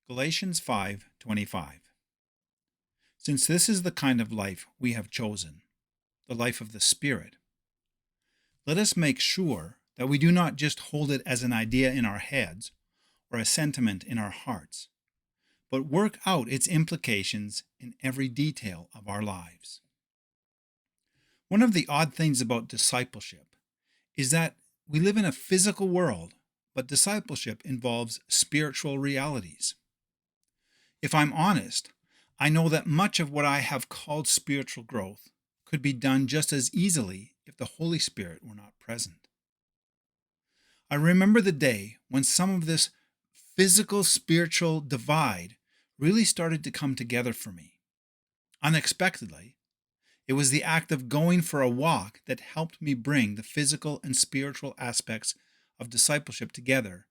Galatians 5:25. Since this is the kind of life we have chosen, the life of the Spirit, let us make sure that we do not just hold it as an idea in our heads or a sentiment in our hearts, but work out its implications in every detail of our lives. One of the odd things about discipleship is that we live in a physical world, but discipleship involves spiritual realities. If I'm honest, I know that much of what I have called spiritual growth could be done just as easily if the Holy Spirit were not present. I remember the day when some of this physical spiritual divide really started to come together for me. Unexpectedly, it was the act of going for a walk that helped me bring the physical and spiritual aspects of discipleship together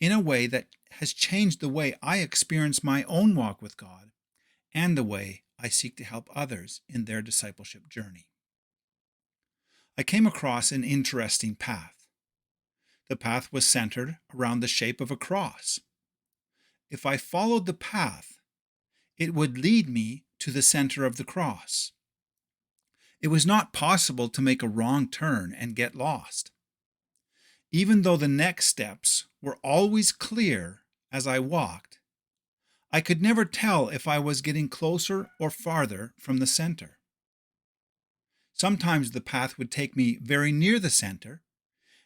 in a way that has changed the way I experience my own walk with God and the way I seek to help others in their discipleship journey. I came across an interesting path. The path was centered around the shape of a cross. If I followed the path, it would lead me to the center of the cross. It was not possible to make a wrong turn and get lost. Even though the next steps were always clear as I walked, I could never tell if I was getting closer or farther from the center. Sometimes the path would take me very near the center,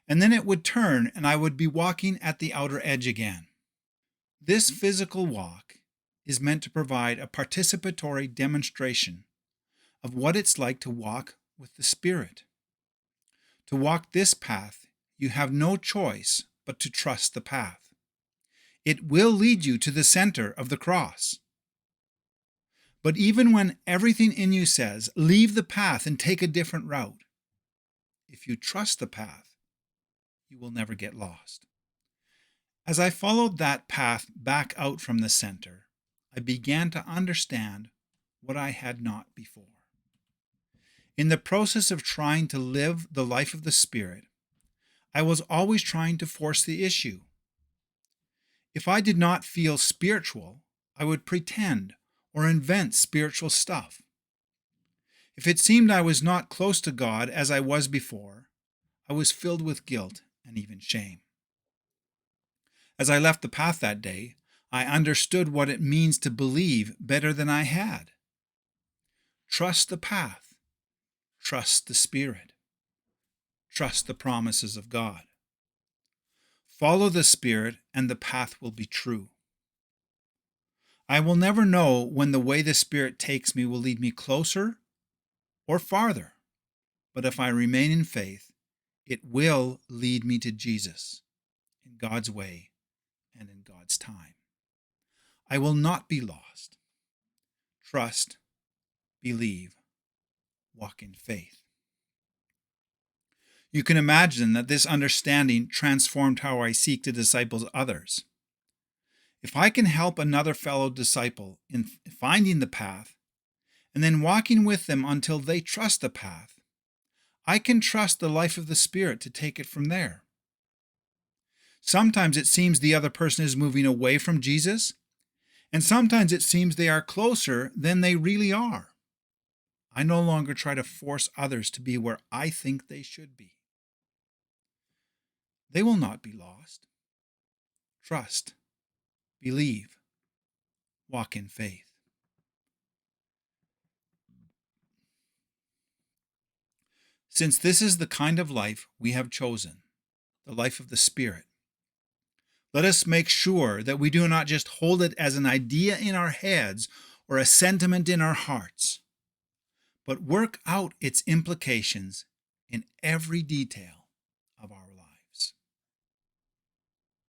and then it would turn and I would be walking at the outer edge again. This physical walk is meant to provide a participatory demonstration of what it's like to walk with the Spirit. To walk this path, you have no choice but to trust the path. It will lead you to the center of the cross. But even when everything in you says, leave the path and take a different route, if you trust the path, you will never get lost. As I followed that path back out from the center, I began to understand what I had not before. In the process of trying to live the life of the Spirit, I was always trying to force the issue. If I did not feel spiritual, I would pretend or invent spiritual stuff. If it seemed I was not close to God as I was before, I was filled with guilt and even shame. As I left the path that day, I understood what it means to believe better than I had. Trust the path. Trust the Spirit. Trust the promises of God. Follow the Spirit and the path will be true. I will never know when the way the Spirit takes me will lead me closer or farther, but if I remain in faith, it will lead me to Jesus in God's way and in God's time. I will not be lost. Trust, believe, walk in faith. You can imagine that this understanding transformed how I seek to disciple others. If I can help another fellow disciple in finding the path and then walking with them until they trust the path, I can trust the life of the Spirit to take it from there. Sometimes it seems the other person is moving away from Jesus, and sometimes it seems they are closer than they really are. I no longer try to force others to be where I think they should be. They will not be lost. Trust, believe, walk in faith. Since this is the kind of life we have chosen, the life of the Spirit, let us make sure that we do not just hold it as an idea in our heads or a sentiment in our hearts, but work out its implications in every detail